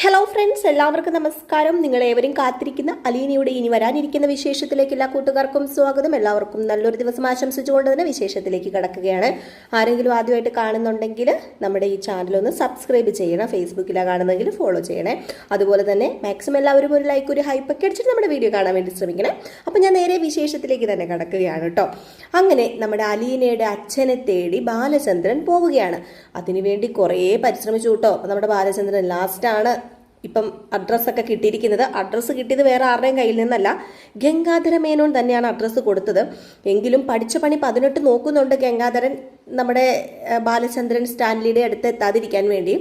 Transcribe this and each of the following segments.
Hello friends, എല്ലാവർക്കും നമസ്കാരം. നിങ്ങളേവരും കാത്തിരിക്കുന്ന അലീനയുടെ ഇനി വരാനിരിക്കുന്ന വിശേഷത്തിലേക്ക് എല്ലാ കൂട്ടുകാർക്കും സ്വാഗതം. എല്ലാവർക്കും നല്ലൊരു ദിവസം ആശംസിച്ചുകൊണ്ട് തന്നെ വിശേഷത്തിലേക്ക് കടക്കുകയാണ്. ആരെങ്കിലും ആദ്യമായിട്ട് കാണുന്നുണ്ടെങ്കിൽ നമ്മുടെ ഈ ചാനൽ ഒന്ന് സബ്സ്ക്രൈബ് ചെയ്യണം. ഫേസ്ബുക്കിലാണ് കാണുന്നതെങ്കിൽ ഫോളോ ചെയ്യണേ. അതുപോലെ തന്നെ മാക്സിമം എല്ലാവരും ഒരു ലൈക്ക്, ഒരു ഹൈപ്പൊക്കെ അടിച്ചിട്ട് നമ്മുടെ വീഡിയോ കാണാൻ വേണ്ടി ശ്രമിക്കണേ. അപ്പം ഞാൻ നേരെ വിശേഷത്തിലേക്ക് തന്നെ കടക്കുകയാണ് കേട്ടോ. അങ്ങനെ നമ്മുടെ അലീനയുടെ അച്ഛനെ തേടി ബാലചന്ദ്രൻ പോവുകയാണ്. അതിനുവേണ്ടി കുറേ പരിശ്രമിച്ചു കേട്ടോ. അപ്പം നമ്മുടെ ബാലചന്ദ്രൻ ലാസ്റ്റാണ് ഇപ്പം അഡ്രസ്സൊക്കെ കിട്ടിയിരിക്കുന്നത്. അഡ്രസ്സ് കിട്ടിയത് വേറെ ആരുടെയും കയ്യിൽ നിന്നല്ല, ഗംഗാധര മേനോൻ തന്നെയാണ് അഡ്രസ്സ് കൊടുത്തത്. എങ്കിലും പഠിച്ച പണി 18 നോക്കുന്നുണ്ട് ഗംഗാധരൻ നമ്മുടെ ബാലചന്ദ്രൻ സ്റ്റാൻലിയുടെ അടുത്ത് എത്താതിരിക്കാൻ വേണ്ടി.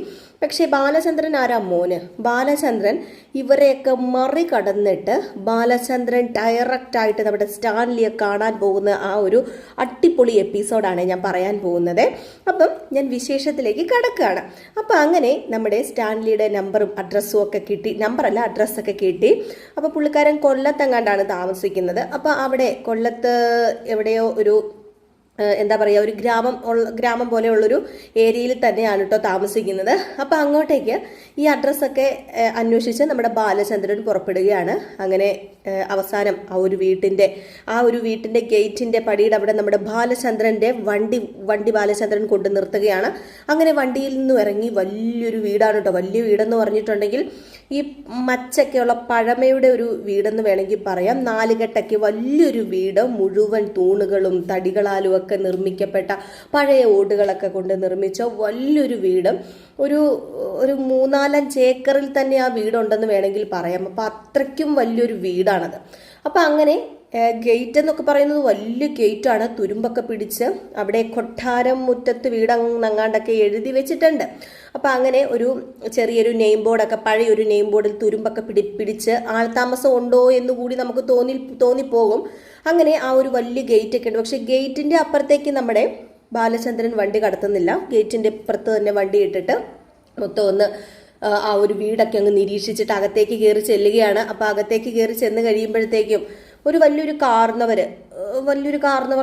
പക്ഷേ ബാലചന്ദ്രൻ ആരാ മോന്? ബാലചന്ദ്രൻ ഇവരെയൊക്കെ മറികടന്നിട്ട് ബാലചന്ദ്രൻ ഡയറക്റ്റായിട്ട് നമ്മുടെ സ്റ്റാൻലിയെ കാണാൻ പോകുന്ന ആ ഒരു അടിപൊളി എപ്പിസോഡാണ് ഞാൻ പറയാൻ പോകുന്നത്. അപ്പം ഞാൻ വിശേഷത്തിലേക്ക് കടക്കുകയാണ്. അപ്പം അങ്ങനെ നമ്മുടെ സ്റ്റാൻലിയുടെ നമ്പറും അഡ്രസ്സും ഒക്കെ കിട്ടി. നമ്പറല്ല, അഡ്രസ്സൊക്കെ കിട്ടി. അപ്പോൾ പുള്ളിക്കാരൻ കൊല്ലത്തെങ്ങാണ്ടാണ് താമസിക്കുന്നത്. അപ്പോൾ അവിടെ കൊല്ലത്ത് എവിടെയോ ഒരു എന്താ പറയുക, ഒരു ഗ്രാമം പോലെയുള്ളൊരു ഏരിയയിൽ തന്നെയാണ് കേട്ടോ താമസിക്കുന്നത്. അപ്പോൾ അങ്ങോട്ടേക്ക് ഈ അഡ്രസ്സൊക്കെ അന്വേഷിച്ച് നമ്മുടെ ബാലചന്ദ്രൻ പുറപ്പെടുകയാണ്. അങ്ങനെ അവസാനം ആ ഒരു വീട്ടിൻ്റെ ഗേറ്റിൻ്റെ പടിയുടെ അവിടെ നമ്മുടെ ബാലചന്ദ്രൻ്റെ വണ്ടി ബാലചന്ദ്രൻ കൊണ്ട് നിർത്തുകയാണ്. അങ്ങനെ വണ്ടിയിൽ നിന്നും ഇറങ്ങി വലിയൊരു വീടാണ് കേട്ടോ. വലിയ വീടെന്ന് പറഞ്ഞിട്ടുണ്ടെങ്കിൽ ഈ മച്ചൊക്കെയുള്ള പഴമയുടെ ഒരു വീടെന്ന് വേണമെങ്കിൽ പറയാം. 4 കെട്ടൊക്കെ വലിയൊരു വീട്, മുഴുവൻ തൂണുകളും തടികളാലും ഒക്കെ നിർമ്മിക്കപ്പെട്ട പഴയ ഓടുകളൊക്കെ കൊണ്ട് നിർമ്മിച്ച വലിയൊരു വീട്. ഒരു 3-4 ഏക്കറിൽ തന്നെ ആ വീടുണ്ടെന്ന് വേണമെങ്കിൽ പറയാം. അപ്പം അത്രയ്ക്കും വലിയൊരു വീടാണത്. അപ്പം അങ്ങനെ ഗേറ്റ് എന്നൊക്കെ പറയുന്നത് വലിയ ഗേറ്റാണ്. തുരുമ്പൊക്കെ പിടിച്ച് അവിടെ കൊട്ടാരം മുറ്റത്ത് വീടങ്ങാണ്ടൊക്കെ എഴുതി വെച്ചിട്ടുണ്ട്. അപ്പം അങ്ങനെ ഒരു ചെറിയൊരു നെയിം ബോർഡൊക്കെ, പഴയൊരു നെയിം ബോർഡിൽ തുരുമ്പൊക്കെ പിടിച്ച് ആൾതാമസം ഉണ്ടോ എന്ന് കൂടി നമുക്ക് തോന്നിപ്പോകും. അങ്ങനെ ആ ഒരു വലിയ ഗേറ്റൊക്കെ ഉണ്ട്. പക്ഷെ ഗേറ്റിൻ്റെ അപ്പുറത്തേക്ക് നമ്മുടെ ബാലചന്ദ്രൻ വണ്ടി കടത്തുന്നില്ല. ഗേറ്റിൻ്റെ അപ്പുറത്ത് തന്നെ വണ്ടി ഇട്ടിട്ട് മൊത്തം ഒന്ന് ആ ഒരു വീടൊക്കെ അങ്ങ് നിരീക്ഷിച്ചിട്ട് അകത്തേക്ക് കയറി ചെല്ലുകയാണ്. അപ്പോൾ അകത്തേക്ക് കയറി ചെന്ന് കഴിയുമ്പോഴത്തേക്കും ഒരു വലിയൊരു കാർന്നവർ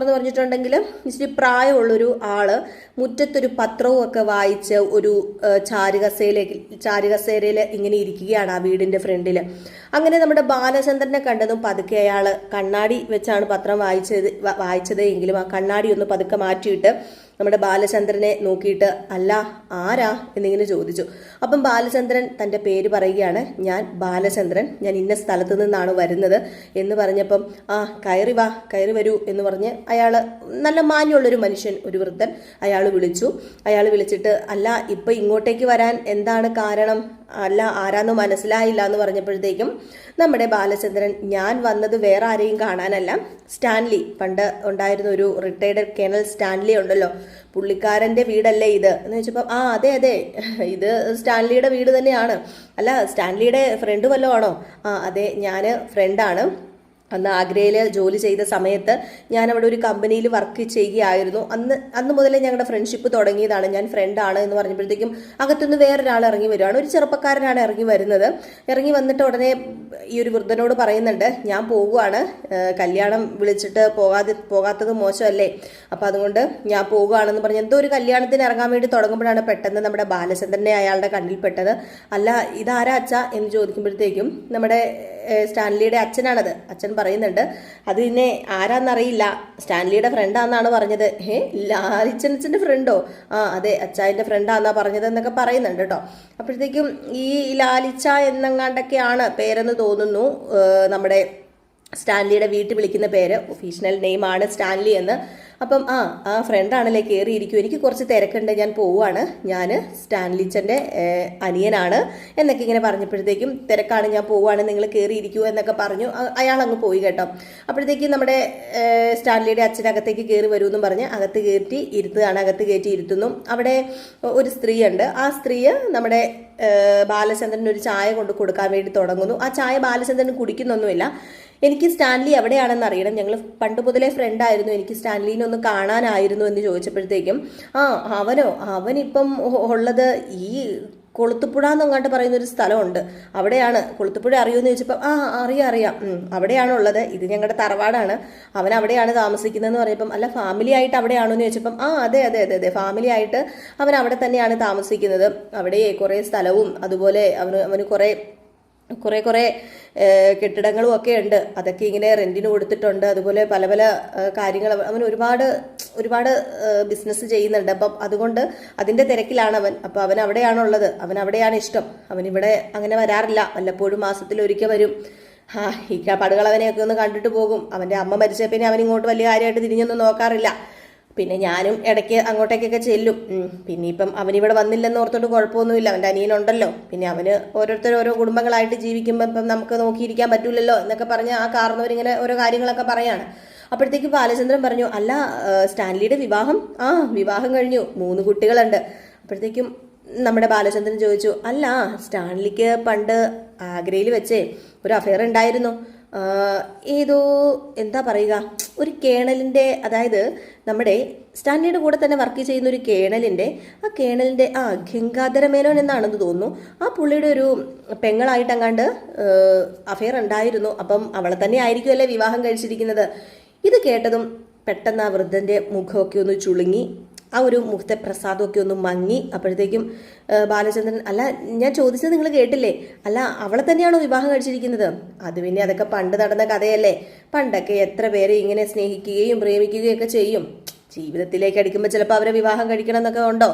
എന്ന് പറഞ്ഞിട്ടുണ്ടെങ്കിൽ ഇച്ചിരി പ്രായമുള്ളൊരു ആള് മുറ്റത്തൊരു പത്രവും ഒക്കെ വായിച്ച് ഒരു ചാരുകസേരയിൽ ഇങ്ങനെ ഇരിക്കുകയാണ് ആ വീടിന്റെ ഫ്രണ്ടിൽ. അങ്ങനെ നമ്മുടെ ബാലചന്ദ്രനെ കണ്ടതും പതുക്കെ അയാൾ കണ്ണാടി വെച്ചാണ് പത്രം വായിച്ചത് എങ്കിലും ആ കണ്ണാടി ഒന്ന് പതുക്കെ മാറ്റിയിട്ട് നമ്മുടെ ബാലചന്ദ്രനെ നോക്കിയിട്ട് അല്ല ആരാ എന്നിങ്ങനെ ചോദിച്ചു. അപ്പം ബാലചന്ദ്രൻ തൻ്റെ പേര് പറയുകയാണ്. ഞാൻ ബാലചന്ദ്രൻ, ഞാൻ ഇന്ന സ്ഥലത്ത് നിന്നാണ് വരുന്നത് എന്ന് പറഞ്ഞപ്പം കയറി വരൂ എന്ന് പറഞ്ഞ് അയാൾ, നല്ല മാന്യമുള്ളൊരു മനുഷ്യൻ, ഒരു വൃദ്ധൻ, അയാൾ വിളിച്ചിട്ട് അല്ല ഇപ്പം ഇങ്ങോട്ടേക്ക് വരാൻ എന്താണ് കാരണം, അല്ല ആരാന്ന് മനസ്സിലായില്ല എന്ന് പറഞ്ഞപ്പോഴത്തേക്കും നമ്മുടെ ബാലചന്ദ്രൻ ഞാൻ വന്നത് വേറെ ആരെയും കാണാനല്ല, സ്റ്റാൻലി, പണ്ട് ഉണ്ടായിരുന്ന ഒരു റിട്ടയർഡ് കേണൽ സ്റ്റാൻലി ഉണ്ടല്ലോ, പുള്ളിക്കാരൻ്റെ വീടല്ലേ ഇത് എന്ന് വെച്ചപ്പോൾ അതെ ഇത് സ്റ്റാൻലിയുടെ വീട് തന്നെയാണ്. അല്ല സ്റ്റാൻലിയുടെ ഫ്രണ്ട് വല്ലതും ആണോ? അതെ ഞാൻ ഫ്രണ്ടാണ്. അന്ന് ആഗ്രയിൽ ജോലി ചെയ്ത സമയത്ത് ഞാൻ അവിടെ ഒരു കമ്പനിയിൽ വർക്ക് ചെയ്യുകയായിരുന്നു. അന്ന് മുതലേ ഞങ്ങളുടെ ഫ്രണ്ട്ഷിപ്പ് തുടങ്ങിയതാണ്. ഞാൻ ഫ്രണ്ടാണ് എന്ന് പറഞ്ഞപ്പോഴത്തേക്കും അകത്തുനിന്ന് വേറൊരാൾ ഇറങ്ങി വരുവാണ്. ഒരു ചെറുപ്പക്കാരനാണ് ഇറങ്ങി വരുന്നത്. ഇറങ്ങി വന്നിട്ട് ഉടനെ ഈ ഒരു വൃദ്ധനോട് പറയുന്നുണ്ട്, ഞാൻ പോകുവാണ്, കല്യാണം വിളിച്ചിട്ട് പോകാത്തത് മോശമല്ലേ, അപ്പം അതുകൊണ്ട് ഞാൻ പോകുകയാണെന്ന് പറഞ്ഞ് എന്തോ ഒരു കല്യാണത്തിന് ഇറങ്ങാൻ വേണ്ടി തുടങ്ങുമ്പോഴാണ് പെട്ടെന്ന് നമ്മുടെ ബാലചന്ദ്രനെ അയാളുടെ കണ്ണിൽപ്പെട്ടത്. അല്ല ഇതാരാ അച്ഛ എന്ന് ചോദിക്കുമ്പോഴത്തേക്കും നമ്മുടെ സ്റ്റാൻലിയുടെ അച്ഛനാണത്. അച്ഛൻ പറയുന്നുണ്ട് അത് പിന്നെ ആരാന്നറിയില്ല, സ്റ്റാൻലിയുടെ ഫ്രണ്ടാന്നാണ് പറഞ്ഞത്. ലാലിച്ചനച്ഛൻ്റെ ഫ്രണ്ടോ? അതെ അച്ചായൻ്റെ ഫ്രണ്ടാന്നാ പറഞ്ഞത് എന്നൊക്കെ പറയുന്നുണ്ട് കേട്ടോ. അപ്പോഴത്തേക്കും ഈ ലാലിച്ച എന്നെങ്ങാണ്ടൊക്കെയാണ് പേരെന്ന് തോന്നുന്നു നമ്മുടെ സ്റ്റാൻലിയുടെ വീട്ടിൽ വിളിക്കുന്ന പേര്. ഒഫീഷ്യൽ നെയിമാണ് സ്റ്റാൻലി എന്ന്. അപ്പം ആ ഫ്രണ്ടാണല്ലേ, കയറിയിരിക്കും, എനിക്ക് കുറച്ച് തിരക്കുണ്ട്, ഞാൻ പോവുകയാണ്, ഞാൻ സ്റ്റാൻലിച്ചൻ്റെ അനിയനാണ് എന്നൊക്കെ ഇങ്ങനെ പറഞ്ഞപ്പോഴത്തേക്കും തിരക്കാണ്, ഞാൻ പോവുകയാണ്, നിങ്ങൾ കയറിയിരിക്കൂ എന്നൊക്കെ പറഞ്ഞു. അയാൾ അങ്ങ് പോയി കേട്ടോ. അപ്പോഴത്തേക്കും നമ്മുടെ സ്റ്റാൻലിയുടെ അച്ഛനകത്തേക്ക് കയറി വരുമെന്നും പറഞ്ഞ് അകത്ത് കയറ്റി ഇരുത്തുന്നു. അവിടെ ഒരു സ്ത്രീയുണ്ട്. ആ സ്ത്രീ നമ്മുടെ ബാലചന്ദ്രൻ ഒരു ചായ കൊണ്ട് കൊടുക്കാൻ വേണ്ടി തുടങ്ങുന്നു. ആ ചായ ബാലചന്ദ്രൻ കുടിക്കുന്നൊന്നുമില്ല. എനിക്ക് സ്റ്റാൻലി എവിടെയാണെന്ന് അറിയണം, ഞങ്ങൾ പണ്ട് മുതലേ ഫ്രണ്ടായിരുന്നു, എനിക്ക് സ്റ്റാൻലിനെ ഒന്ന് കാണാനായിരുന്നു എന്ന് ചോദിച്ചപ്പോഴത്തേക്കും അവനിപ്പം ഉള്ളത് ഈ കൊളുത്തുപുഴ എന്നങ്ങാണ്ട് പറയുന്ന ഒരു സ്ഥലമുണ്ട്. അവിടെയാണ്. കൊളുത്തുപുഴ അറിയുമെന്ന് ചോദിച്ചപ്പോൾ അറിയാം അവിടെയാണുള്ളത്, ഇത് ഞങ്ങളുടെ തറവാടാണ്, അവൻ അവിടെയാണ് താമസിക്കുന്നതെന്ന് പറഞ്ഞപ്പം അല്ല ഫാമിലി ആയിട്ട് അവിടെയാണോ എന്ന് ചോദിച്ചപ്പം അതെ ഫാമിലി ആയിട്ട് അവൻ അവിടെ തന്നെയാണ് താമസിക്കുന്നത്. അവിടെ കുറേ സ്ഥലവും അതുപോലെ അവന് കുറേ കെട്ടിടങ്ങളും ഒക്കെ ഉണ്ട്. അതൊക്കെ ഇങ്ങനെ റെന്റിന് കൊടുത്തിട്ടുണ്ട്. അതുപോലെ പല പല കാര്യങ്ങൾ അവൻ ഒരുപാട് ബിസിനസ് ചെയ്യുന്നുണ്ട്. അപ്പം അതുകൊണ്ട് അതിന്റെ തിരക്കിലാണ് അവൻ. അപ്പം അവൻ അവിടെയാണുള്ളത്, അവൻ അവിടെയാണ് ഇഷ്ടം. അവനിവിടെ അങ്ങനെ വരാറില്ല, വല്ലപ്പോഴും മാസത്തിൽ ഒരിക്കൽ വരും. ഈ പടുകളവനെയൊക്കെ ഒന്ന് കണ്ടിട്ട് പോകും. അവന്റെ അമ്മ മരിച്ച പിന്നെ അവൻ ഇങ്ങോട്ട് വലിയ കാര്യമായിട്ട് തിരിഞ്ഞൊന്നും നോക്കാറില്ല. പിന്നെ ഞാനും ഇടയ്ക്ക് അങ്ങോട്ടേക്കൊക്കെ ചെല്ലും. പിന്നെ ഇപ്പം അവനിവിടെ വന്നില്ലെന്ന് ഓർത്തോട്ട് കുഴപ്പമൊന്നുമില്ല, അവൻ്റെ അനിയനുണ്ടല്ലോ. പിന്നെ അവന് ഓരോരുത്തർ ഓരോ കുടുംബങ്ങളായിട്ട് ജീവിക്കുമ്പോൾ ഇപ്പം നമുക്ക് നോക്കിയിരിക്കാൻ പറ്റൂലല്ലോ എന്നൊക്കെ പറഞ്ഞ് ആ കാരണവരിങ്ങനെ ഓരോ കാര്യങ്ങളൊക്കെ പറയാണ്. അപ്പോഴത്തേക്കും ബാലചന്ദ്രൻ പറഞ്ഞു, അല്ല സ്റ്റാൻലിയുടെ വിവാഹം കഴിഞ്ഞു, 3 കുട്ടികളുണ്ട്. അപ്പോഴത്തേക്കും നമ്മുടെ ബാലചന്ദ്രൻ ചോദിച്ചു, അല്ല സ്റ്റാൻലിക്ക് പണ്ട് ആഗ്രയിൽ വെച്ചേ ഒരു അഫെയർ ഉണ്ടായിരുന്നു. ഏതോ എന്താ പറയുക, ഒരു കേണലിൻ്റെ, അതായത് നമ്മുടെ സ്റ്റാൻലിയുടെ കൂടെ തന്നെ വർക്ക് ചെയ്യുന്ന ഒരു കേണലിൻ്റെ ഗംഗാധര മേനോൻ എന്നാണെന്ന് തോന്നുന്നു. ആ പുള്ളിയുടെ ഒരു പെങ്ങളായിട്ടങ്ങാണ്ട് അഫെയർ ഉണ്ടായിരുന്നു. അപ്പം അവളെ തന്നെ ആയിരിക്കുമല്ലേ വിവാഹം കഴിച്ചിരിക്കുന്നത്. ഇത് കേട്ടതും പെട്ടെന്ന് ആ വൃദ്ധൻ്റെ മുഖമൊക്കെ ഒന്ന് ചുളുങ്ങി, ആ ഒരു മുഖത്തെ പ്രസാദമൊക്കെ ഒന്ന് മങ്ങി. അപ്പോഴത്തേക്കും ബാലചന്ദ്രൻ, അല്ല ഞാൻ ചോദിച്ചത് നിങ്ങൾ കേട്ടില്ലേ, അല്ല അവളെ തന്നെയാണോ വിവാഹം കഴിച്ചിരിക്കുന്നത്? അത് പിന്നെ അതൊക്കെ പണ്ട് നടന്ന കഥയല്ലേ. പണ്ടൊക്കെ എത്ര പേരെ ഇങ്ങനെ സ്നേഹിക്കുകയും പ്രേമിക്കുകയും ഒക്കെ ചെയ്യും. ജീവിതത്തിലേക്ക് അടിക്കുമ്പോൾ ചിലപ്പോൾ അവരെ വിവാഹം കഴിക്കണം എന്നൊക്കെ ഉണ്ടോ?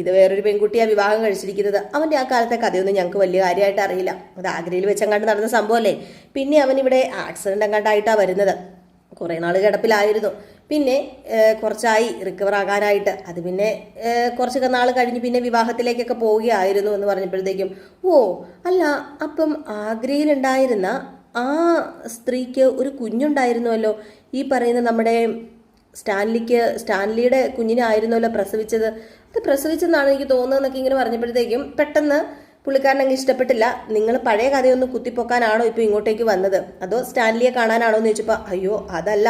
ഇത് വേറൊരു പെൺകുട്ടിയാണ് വിവാഹം കഴിച്ചിരിക്കുന്നത്. അവൻ്റെ ആ കാലത്തെ കഥയൊന്നും ഞങ്ങൾക്ക് വലിയ കാര്യമായിട്ട് അറിയില്ല. അത് ആഗ്രയിൽ വെച്ചങ്ങാണ്ട് നടന്ന സംഭവമല്ലേ. പിന്നെ അവനിവിടെ ആക്സിഡന്റ് അങ്ങാണ്ടായിട്ടാണ് വരുന്നത്. കുറേ നാൾ കിടപ്പിലായിരുന്നു. പിന്നെ കുറച്ചായി റിക്കവർ ആകാനായിട്ട്. അത് പിന്നെ കുറച്ചൊക്കെ നാൾ കഴിഞ്ഞ് പിന്നെ വിവാഹത്തിലേക്കൊക്കെ പോവുകയായിരുന്നു എന്ന് പറഞ്ഞപ്പോഴത്തേക്കും അല്ല അപ്പം ആഗ്രയിലുണ്ടായിരുന്ന ആ സ്ത്രീക്ക് ഒരു കുഞ്ഞുണ്ടായിരുന്നുവല്ലോ, ഈ പറയുന്ന നമ്മുടെ സ്റ്റാൻലിയുടെ കുഞ്ഞിനായിരുന്നല്ലോ പ്രസവിച്ചത്. അത് പ്രസവിച്ചെന്നാണ് എനിക്ക് തോന്നുന്നതെന്നൊക്കെ ഇങ്ങനെ പറഞ്ഞപ്പോഴത്തേക്കും പെട്ടെന്ന് പുള്ളിക്കാരൻ അങ്ങ് ഇഷ്ടപ്പെട്ടില്ല. നിങ്ങൾ പഴയ കഥയൊന്നും കുത്തിപ്പൊക്കാനാണോ ഇപ്പോൾ ഇങ്ങോട്ടേക്ക് വന്നത്, അതോ സ്റ്റാൻലിയെ കാണാനാണോ എന്ന് ചോദിച്ചപ്പോൾ അയ്യോ അതല്ല,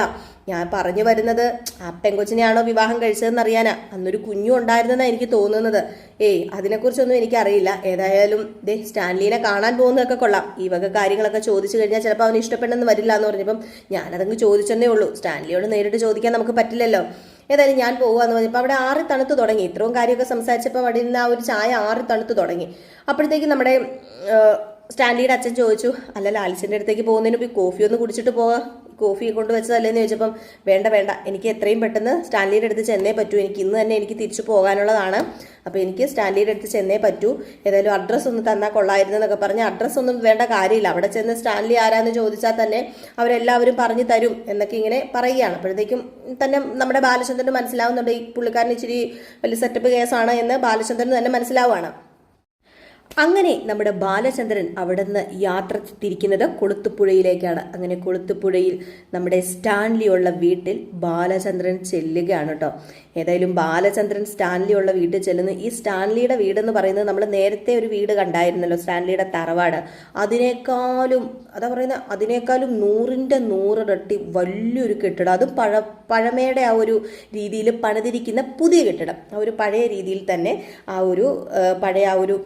ഞാൻ പറഞ്ഞു വരുന്നത് ആ പെങ്കൊച്ചിനെയാണോ വിവാഹം കഴിച്ചതെന്ന് അറിയാനാ. അന്നൊരു കുഞ്ഞും ഉണ്ടായിരുന്നെന്നാണ് എനിക്ക് തോന്നുന്നത്. അതിനെക്കുറിച്ചൊന്നും എനിക്കറിയില്ല. ഏതായാലും സ്റ്റാൻലിനെ കാണാൻ പോകുന്നതൊക്കെ കൊള്ളാം. ഈ വക കാര്യങ്ങളൊക്കെ ചോദിച്ചു കഴിഞ്ഞാൽ ചിലപ്പോൾ അവന് ഇഷ്ടപ്പെടണമെന്ന് വരില്ല എന്ന് പറഞ്ഞപ്പം ഞാനതങ്ങ് ചോദിച്ചെന്നേ ഉള്ളൂ. സ്റ്റാൻലിയോട് നേരിട്ട് ചോദിക്കാൻ നമുക്ക് പറ്റില്ലല്ലോ. ഏതായാലും ഞാൻ പോകുകയെന്ന് പറഞ്ഞപ്പോൾ അവിടെ ആറി തണുത്ത് തുടങ്ങി. ഇത്രയും കാര്യമൊക്കെ സംസാരിച്ചപ്പോൾ അവിടെ നിന്ന് ആ ഒരു ചായ ആറി തണുത്ത് തുടങ്ങി. അപ്പോഴത്തേക്കും നമ്മുടെ സ്റ്റാൻലിയുടെ അച്ഛൻ ചോദിച്ചു, അല്ല ലാലിച്ചൻ്റെ അടുത്തേക്ക് പോകുന്നതിന് പോയി കോഫി ഒന്ന് കുടിച്ചിട്ട് പോകാം, കോഫി കൊണ്ടുവച്ചതല്ലേന്ന് ചോദിച്ചപ്പം വേണ്ട എനിക്ക് എത്രയും പെട്ടെന്ന് സ്റ്റാൻലിയുടെ അടുത്ത് ചെന്നേ പറ്റൂ, എനിക്ക് ഇന്ന് തന്നെ എനിക്ക് തിരിച്ചു പോകാനുള്ളതാണ്. അപ്പോൾ എനിക്ക് സ്റ്റാൻലിയുടെ അടുത്ത് ചെന്നേ പറ്റൂ, ഏതായാലും അഡ്രസ്സ് ഒന്ന് തന്നാൽ കൊള്ളായിരുന്നു എന്നൊക്കെ പറഞ്ഞ് അഡ്രസ്സ് ഒന്നും വേണ്ട കാര്യമില്ല, അവിടെ ചെന്ന് സ്റ്റാൻലി ആരാന്ന് ചോദിച്ചാൽ തന്നെ അവരെല്ലാവരും പറഞ്ഞു തരും എന്നൊക്കെ ഇങ്ങനെ പറയുകയാണ്. അപ്പോഴത്തേക്കും തന്നെ നമ്മുടെ ബാലചന്ദ്രന് മനസ്സിലാവുന്നുണ്ട് ഈ പുള്ളിക്കാരൻ ഇച്ചിരി വലിയ സെറ്റപ്പ് കേസാണ് എന്ന് ബാലചന്ദ്രന് തന്നെ മനസ്സിലാവുകയാണ്. അങ്ങനെ നമ്മുടെ ബാലചന്ദ്രൻ അവിടെ നിന്ന് യാത്ര തിരിക്കുന്നത് കൊളുത്തുപുഴയിലേക്കാണ്. അങ്ങനെ കൊളുത്തുപുഴയിൽ നമ്മുടെ സ്റ്റാൻലി ഉള്ള വീട്ടിൽ ബാലചന്ദ്രൻ ചെല്ലുകയാണ് കേട്ടോ. ഏതായാലും ബാലചന്ദ്രൻ സ്റ്റാൻലി ഉള്ള വീട്ടിൽ ചെല്ലുന്നു. ഈ സ്റ്റാൻലിയുടെ വീടെന്ന് പറയുന്നത് നമ്മൾ നേരത്തെ ഒരു വീട് കണ്ടായിരുന്നല്ലോ, സ്റ്റാൻലിയുടെ തറവാട്. അതിനേക്കാളും 100ന്റെ 100 ഇരട്ടി വലിയൊരു കെട്ടിടം. അതും പഴമയുടെ ആ ഒരു രീതിയിൽ പണിതിരിക്കുന്ന പുതിയ കെട്ടിടം. ആ ഒരു പഴയ രീതിയിൽ തന്നെ ആ ഒരു പഴയ ആ ഒരു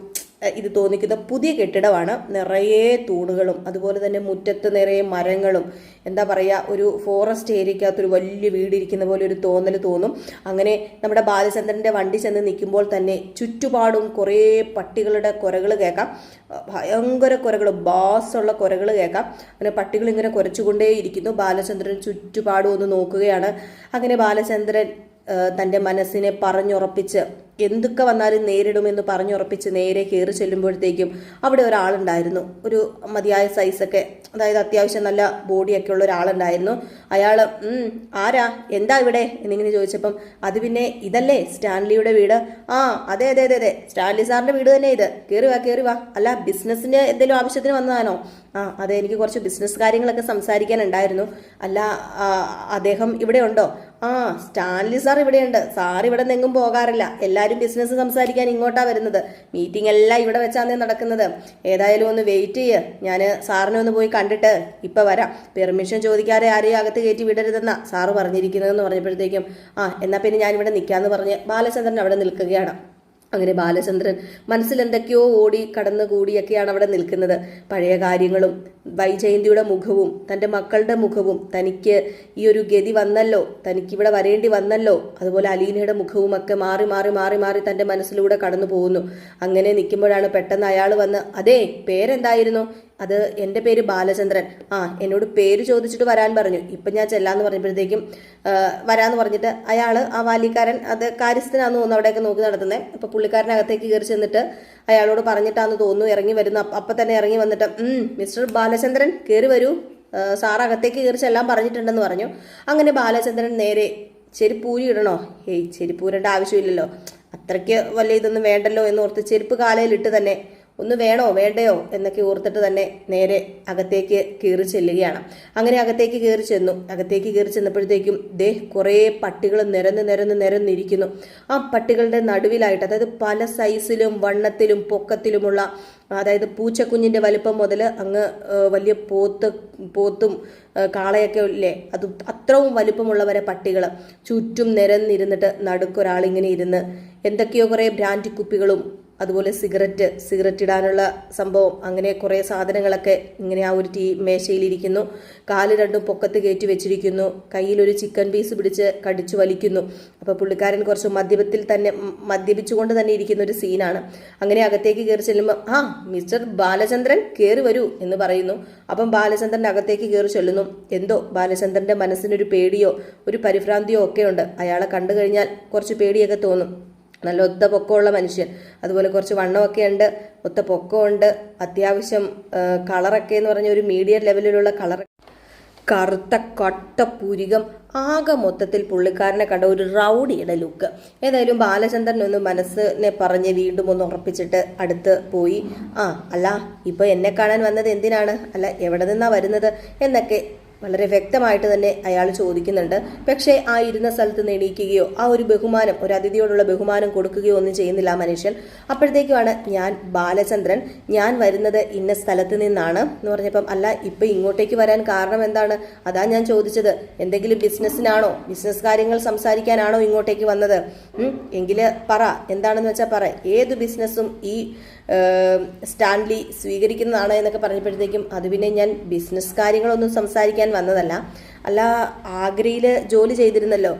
ഇത് തോന്നിക്കുന്ന പുതിയ കെട്ടിടമാണ്. നിറയെ തൂണുകളും അതുപോലെ തന്നെ മുറ്റത്ത് നിറയെ മരങ്ങളും, എന്താ പറയുക, ഒരു ഫോറസ്റ്റ് ഏരിയക്കകത്തൊരു വലിയ വീടിരിക്കുന്ന പോലെ ഒരു തോന്നൽ തോന്നും. അങ്ങനെ നമ്മുടെ ബാലചന്ദ്രൻ്റെ വണ്ടി ചെന്ന് നിൽക്കുമ്പോൾ തന്നെ ചുറ്റുപാടും കുറേ പട്ടികളുടെ കുരകൾ കേൾക്കാം. ഭയങ്കര കുരകൾ, ബാസുള്ള കുരകൾ കേൾക്കാം. അങ്ങനെ പട്ടികൾ ഇങ്ങനെ കുരച്ചുകൊണ്ടേയിരിക്കുന്നു. ബാലചന്ദ്രൻ ചുറ്റുപാടും ഒന്ന് നോക്കുകയാണ്. അങ്ങനെ ബാലചന്ദ്രൻ തൻ്റെ മനസ്സിനെ പറഞ്ഞുറപ്പിച്ച് എന്തൊക്കെ വന്നാലും നേരിടുമെന്ന് പറഞ്ഞുറപ്പിച്ച് നേരെ കയറി ചെല്ലുമ്പോഴത്തേക്കും അവിടെ ഒരാളുണ്ടായിരുന്നു. ഒരു മതിയായ സൈസൊക്കെ, അതായത് അത്യാവശ്യം നല്ല ബോഡിയൊക്കെ ഉള്ള ഒരാളുണ്ടായിരുന്നു. അയാൾ ആരാ, എന്താ ഇവിടെ എന്നിങ്ങനെ ചോദിച്ചപ്പം അത് പിന്നെ ഇതല്ലേ സ്റ്റാൻലിയുടെ വീട്? അതെ സ്റ്റാൻലി സാറിൻ്റെ വീട് തന്നെ ഇത്, കയറി വാ. അല്ല ബിസിനസ്സിന് എന്തെങ്കിലും ആവശ്യത്തിന് വന്നതാണോ? അതെ, എനിക്ക് കുറച്ച് ബിസിനസ് കാര്യങ്ങളൊക്കെ സംസാരിക്കാനുണ്ടായിരുന്നു. അല്ല അദ്ദേഹം ഇവിടെ ഉണ്ടോ? സ്റ്റാൻലി സാർ ഇവിടെയുണ്ട്. സാർ ഇവിടെ നിന്നെങ്ങും പോകാറില്ല, എല്ലാവരും ബിസിനസ് സംസാരിക്കാൻ ഇങ്ങോട്ടാണ് വരുന്നത്. മീറ്റിംഗ് എല്ലാം ഇവിടെ വെച്ചാണ് നടക്കുന്നത്. ഏതായാലും ഒന്ന് വെയിറ്റ് ചെയ്യ്, ഞാൻ സാറിനെ ഒന്ന് പോയി കണ്ടിട്ട് ഇപ്പം വരാം. പെർമിഷൻ ചോദിക്കാതെ ആരെയും അകത്ത് കയറ്റി വിടരുതെന്നാ സാറ് പറഞ്ഞിരിക്കുന്നതെന്ന് പറഞ്ഞപ്പോഴത്തേക്കും എന്നാൽ പിന്നെ ഞാനിവിടെ നിൽക്കാമെന്ന് പറഞ്ഞ് ബാലചന്ദ്രൻ അവിടെ നിൽക്കുകയാണ്. അങ്ങനെ ബാലചന്ദ്രൻ മനസ്സിൽ എന്തൊക്കെയോ ഓടി കടന്നുകൂടിയൊക്കെയാണ് അവിടെ നിൽക്കുന്നത്. പഴയ കാര്യങ്ങളും വൈജയന്തിയുടെ മുഖവും തൻ്റെ മക്കളുടെ മുഖവും, തനിക്ക് ഈ ഒരു ഗതി വന്നല്ലോ, തനിക്കിവിടെ വരേണ്ടി വന്നല്ലോ, അതുപോലെ അലീനയുടെ മുഖവും ഒക്കെ മാറി മാറി മാറി മാറി തൻ്റെ മനസ്സിലൂടെ കടന്നു പോകുന്നു. അങ്ങനെ നിൽക്കുമ്പോഴാണ് പെട്ടെന്ന് അയാൾ വന്ന്, അതേ പേരെന്തായിരുന്നു? അത് എൻ്റെ പേര് ബാലചന്ദ്രൻ. എന്നോട് പേര് ചോദിച്ചിട്ട് വരാൻ പറഞ്ഞു. ഇപ്പം ഞാൻ ചെല്ലാന്ന് പറഞ്ഞപ്പോഴത്തേക്കും വരാന്ന് പറഞ്ഞിട്ട് ആ വാലിക്കാരൻ അത് കാര്യസ്ഥനാന്ന് തോന്നുന്നു അവിടെയൊക്കെ നോക്കി നടത്തുന്നത്. അപ്പോൾ പുള്ളിക്കാരനകത്തേക്ക് കയറി ചെന്നിട്ട് അയാളോട് പറഞ്ഞിട്ടാന്ന് തോന്നുന്നു ഇറങ്ങി വരുന്നു. അപ്പം തന്നെ ഇറങ്ങി വന്നിട്ട് മിസ്റ്റർ ബാലചന്ദ്രൻ കയറി വരൂ, സാർ അകത്തേക്ക് കയറി ചെല്ലാൻ പറഞ്ഞിട്ടുണ്ടെന്ന് പറഞ്ഞു. അങ്ങനെ ബാലചന്ദ്രൻ നേരെ ചെരുപ്പൂരി ഇടണോ? ചെരുപ്പൂരേണ്ട ആവശ്യമില്ലല്ലോ, അത്രയ്ക്ക് വലിയ ഇതൊന്നും വേണ്ടല്ലോ എന്നോർത്ത് ചെരുപ്പ് കാലയിലിട്ട് തന്നെ ഒന്ന് വേണോ വേണ്ടയോ എന്നൊക്കെ ഓർത്തിട്ട് തന്നെ നേരെ അകത്തേക്ക് കയറി ചെല്ലുകയാണ്. അങ്ങനെ അകത്തേക്ക് കയറി ചെന്നു. അകത്തേക്ക് കയറി ചെന്നപ്പോഴത്തേക്കും കുറേ പട്ടികൾ നിരന്നിരിക്കുന്നു. ആ പട്ടികളുടെ നടുവിലായിട്ട്, അതായത് പല സൈസിലും വണ്ണത്തിലും പൊക്കത്തിലുമുള്ള, അതായത് പൂച്ചക്കുഞ്ഞിൻ്റെ വലിപ്പം മുതൽ അങ്ങ് വലിയ പോത്തും കാളയൊക്കെ ഇല്ലേ, അത് അത്രയും വലിപ്പമുള്ളവരെ പട്ടികൾ ചുറ്റും നിരന്നിരുന്നിട്ട് നടുക്കൊരാളിങ്ങനെ ഇരുന്ന് എന്തൊക്കെയോ കുറേ ബ്രാൻഡ് കുപ്പികളും അതുപോലെ സിഗരറ്റ് ഇടാനുള്ള സംഭവം, അങ്ങനെ കുറേ സാധനങ്ങളൊക്കെ ഇങ്ങനെ ആ ഒരു മേശയിലിരിക്കുന്നു. കാല് രണ്ടും പൊക്കത്ത് കയറ്റി വെച്ചിരിക്കുന്നു. കയ്യിലൊരു ചിക്കൻ പീസ് പിടിച്ച് കടിച്ചു വലിക്കുന്നു. അപ്പോൾ പുള്ളിക്കാരൻ കുറച്ച് മദ്യപിച്ചുകൊണ്ട് തന്നെ ഇരിക്കുന്ന ഒരു സീനാണ്. അങ്ങനെ അകത്തേക്ക് കയറി ചെല്ലുമ്പോൾ മിസ്റ്റർ ബാലചന്ദ്രൻ കയറി വരൂ എന്ന് പറയുന്നു. അപ്പം ബാലചന്ദ്രൻ അകത്തേക്ക് കയറി ചെല്ലുന്നു. എന്തോ ബാലചന്ദ്രൻ്റെ മനസ്സിനൊരു പേടിയോ ഒരു പരിഭ്രാന്തിയോ ഒക്കെ ഉണ്ട്. അയാളെ കണ്ടു കഴിഞ്ഞാൽ കുറച്ച് പേടിയൊക്കെ തോന്നും. നല്ല ഒത്ത പൊക്കമുള്ള മനുഷ്യൻ, അതുപോലെ കുറച്ച് വണ്ണമൊക്കെ ഉണ്ട്, ഒത്ത പൊക്കമുണ്ട്, അത്യാവശ്യം കളറൊക്കെ എന്ന് പറഞ്ഞ ഒരു മീഡിയം ലെവലിലുള്ള കളർ, കറുത്ത കട്ടപ്പുരികം, ആകെ മൊത്തത്തിൽ പുള്ളിക്കാരനെ കണ്ട ഒരു റൗഡിയുടെ ലുക്ക്. ഏതായാലും ബാലചന്ദ്രൻ ഒന്ന് മനസ്സിനെ പറഞ്ഞ് വീണ്ടും ഒന്ന് ഉറപ്പിച്ചിട്ട് അടുത്ത് പോയി, അല്ല ഇപ്പൊ എന്നെ കാണാൻ വന്നത് എന്തിനാണ്, അല്ല എവിടെ നിന്നാ വരുന്നത് എന്നൊക്കെ വളരെ വ്യക്തമായിട്ട് തന്നെ അയാൾ ചോദിക്കുന്നുണ്ട്. പക്ഷേ ആ ഇരുന്ന സ്ഥലത്ത് നിന്ന് എണീക്കുകയോ ആ ഒരു ബഹുമാനം, ഒരു അതിഥിയോടുള്ള ബഹുമാനം കൊടുക്കുകയോ ഒന്നും ചെയ്യുന്നില്ല ആ മനുഷ്യൻ. അപ്പോഴത്തേക്കുമാണ് ഞാൻ ബാലചന്ദ്രൻ, ഞാൻ വരുന്നത് ഇന്ന സ്ഥലത്ത് നിന്നാണ് എന്ന് പറഞ്ഞപ്പം, അല്ല ഇപ്പം ഇങ്ങോട്ടേക്ക് വരാൻ കാരണം എന്താണ്? അതാ ഞാൻ ചോദിച്ചത്. എന്തെങ്കിലും ബിസിനസ്സിനാണോ, ബിസിനസ് കാര്യങ്ങൾ സംസാരിക്കാനാണോ ഇങ്ങോട്ടേക്ക് വന്നത്? എങ്കിൽ പറ, എന്താണെന്ന് വെച്ചാൽ പറ. ഏത് ബിസിനസ്സും ഈ സ്റ്റാൻലി സ്വീകരിക്കുന്നതാണ് എന്നൊക്കെ പറഞ്ഞപ്പോഴത്തേക്കും, അത് പിന്നെ ഞാൻ ബിസിനസ് കാര്യങ്ങളൊന്നും സംസാരിക്കാൻ വന്നതല്ല, അല്ല ആഗ്രയിൽ ജോലി ചെയ്തിരുന്നല്ലോ,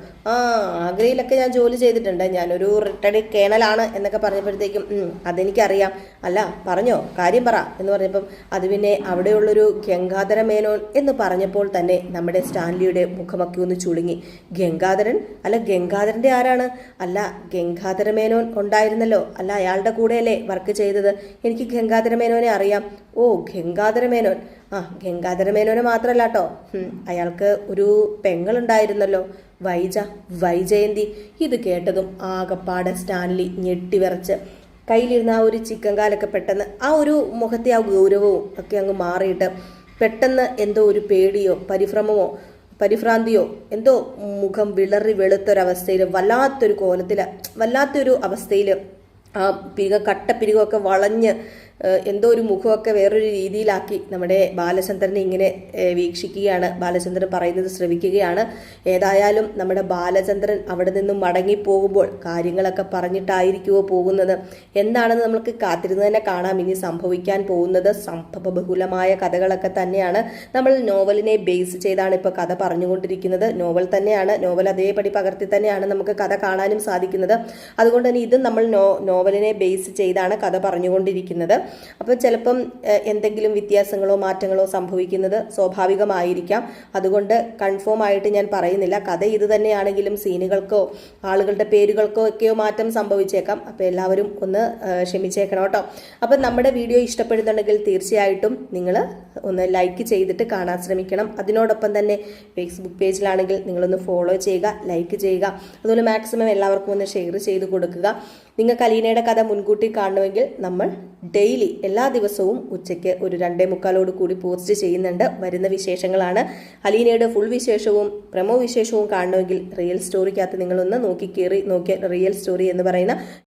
ആഗ്രയിലൊക്കെ ഞാൻ ജോലി ചെയ്തിട്ടുണ്ട്, ഞാനൊരു റിട്ടയർഡ് കേണലാണ് എന്നൊക്കെ പറഞ്ഞപ്പോഴത്തേക്കും അതെനിക്കറിയാം, അല്ല പറഞ്ഞോ കാര്യം പറ എന്ന് പറഞ്ഞപ്പം, അത് പിന്നെ അവിടെയുള്ളൊരു ഗംഗാധര മേനോൻ എന്ന് പറഞ്ഞപ്പോൾ തന്നെ നമ്മുടെ സ്റ്റാൻലിയുടെ മുഖമൊക്കെ ഒന്ന് ചുളുങ്ങി. ഗംഗാധരൻ? അല്ല ഗംഗാധരൻ്റെ ആരാണ്? അല്ല ഗംഗാധര മേനോൻ ഉണ്ടായിരുന്നല്ലോ, അല്ല അയാളുടെ കൂടെയല്ലേ വർക്ക് ചെയ്തത്, എനിക്ക് ഗംഗാധര മേനോനെ അറിയാം. ഓ ഗംഗാധര മേനോൻ, ഗംഗാധര മേനോനെ മാത്രമല്ല കേട്ടോ, അയാൾക്ക് ഒരു പെങ്ങളുണ്ടായിരുന്നല്ലോ, വൈജയന്തി. ഇത് കേട്ടതും ആകപ്പാടെ സ്റ്റാൻലി ഞെട്ടിവിറച്ച് കയ്യിലിരുന്ന ആ ഒരു ചിക്കൻ കാലൊക്കെ പെട്ടെന്ന് ആ ഒരു മുഖത്തെ ആ ഗൗരവവും ഒക്കെ അങ്ങ് മാറിയിട്ട് പെട്ടെന്ന് എന്തോ ഒരു പേടിയോ പരിഭ്രാന്തിയോ എന്തോ മുഖം വിളറി വെളുത്തൊരവസ്ഥയിൽ വല്ലാത്തൊരു അവസ്ഥയിൽ ആ കട്ടപ്പിരികമൊക്കെ വളഞ്ഞ് എന്തോ ഒരു മുഖമൊക്കെ വേറൊരു രീതിയിലാക്കി നമ്മുടെ ബാലചന്ദ്രനെ ഇങ്ങനെ വീക്ഷിക്കുകയാണ്. ബാലചന്ദ്രൻ പറയുന്നത് ശ്രവിക്കുകയാണ്. ഏതായാലും നമ്മുടെ ബാലചന്ദ്രൻ അവിടെ നിന്നും മടങ്ങിപ്പോകുമ്പോൾ കാര്യങ്ങളൊക്കെ പറഞ്ഞിട്ടായിരിക്കുമോ പോകുന്നത്, എന്താണെന്ന് നമുക്ക് കാത്തിരുന്ന് തന്നെ കാണാം. ഇനി സംഭവിക്കാൻ പോകുന്നത് സംഭവബഹുലമായ കഥകളൊക്കെ തന്നെയാണ്. നമ്മൾ നോവലിനെ ബേസ് ചെയ്താണ് ഇപ്പോൾ കഥ പറഞ്ഞുകൊണ്ടിരിക്കുന്നത്. നോവൽ തന്നെയാണ്, നോവൽ അതേപടി പകർത്തി തന്നെയാണ് നമുക്ക് കഥ കാണാനും സാധിക്കുന്നത്. അതുകൊണ്ട് തന്നെ ഇതും നമ്മൾ നോവലിനെ ബേസ് ചെയ്താണ് കഥ പറഞ്ഞുകൊണ്ടിരിക്കുന്നത്. അപ്പോൾ ചിലപ്പം എന്തെങ്കിലും വ്യത്യാസങ്ങളോ മാറ്റങ്ങളോ സംഭവിക്കുന്നത് സ്വാഭാവികമായിരിക്കാം. അതുകൊണ്ട് കൺഫേം ആയിട്ട് ഞാൻ പറയുന്നില്ല. കഥ ഇത് തന്നെയാണെങ്കിലും സീനുകൾക്കോ ആളുകളുടെ പേരുകൾക്കോ ഒക്കെയോ മാറ്റം സംഭവിച്ചേക്കാം. അപ്പോൾ എല്ലാവരും ഒന്ന് ക്ഷമിച്ചേക്കണം കേട്ടോ. അപ്പം നമ്മുടെ വീഡിയോ ഇഷ്ടപ്പെടുന്നുണ്ടെങ്കിൽ തീർച്ചയായിട്ടും നിങ്ങൾ ഒന്ന് ലൈക്ക് ചെയ്തിട്ട് കാണാൻ ശ്രമിക്കണം. അതിനോടൊപ്പം തന്നെ ഫേസ്ബുക്ക് പേജിലാണെങ്കിൽ നിങ്ങളൊന്ന് ഫോളോ ചെയ്യുക, ലൈക്ക് ചെയ്യുക. അതുപോലെ മാക്സിമം എല്ലാവർക്കും ഒന്ന് ഷെയർ ചെയ്ത് കൊടുക്കുക. നിങ്ങൾക്ക് അലീനയുടെ കഥ മുൻകൂട്ടി കാണണമെങ്കിൽ നമ്മൾ ഡെയിലി എല്ലാ ദിവസവും ഉച്ചയ്ക്ക് ഒരു 2:45 കൂടി പോസ്റ്റ് ചെയ്യുന്നുണ്ട്. വരുന്ന വിശേഷങ്ങളാണ്. അലീനയുടെ ഫുൾ വിശേഷവും പ്രമോ വിശേഷവും കാണണമെങ്കിൽ റിയൽ സ്റ്റോറിക്കകത്ത് നിങ്ങളൊന്ന് നോക്കിയ റിയൽ സ്റ്റോറി എന്ന് പറയുന്ന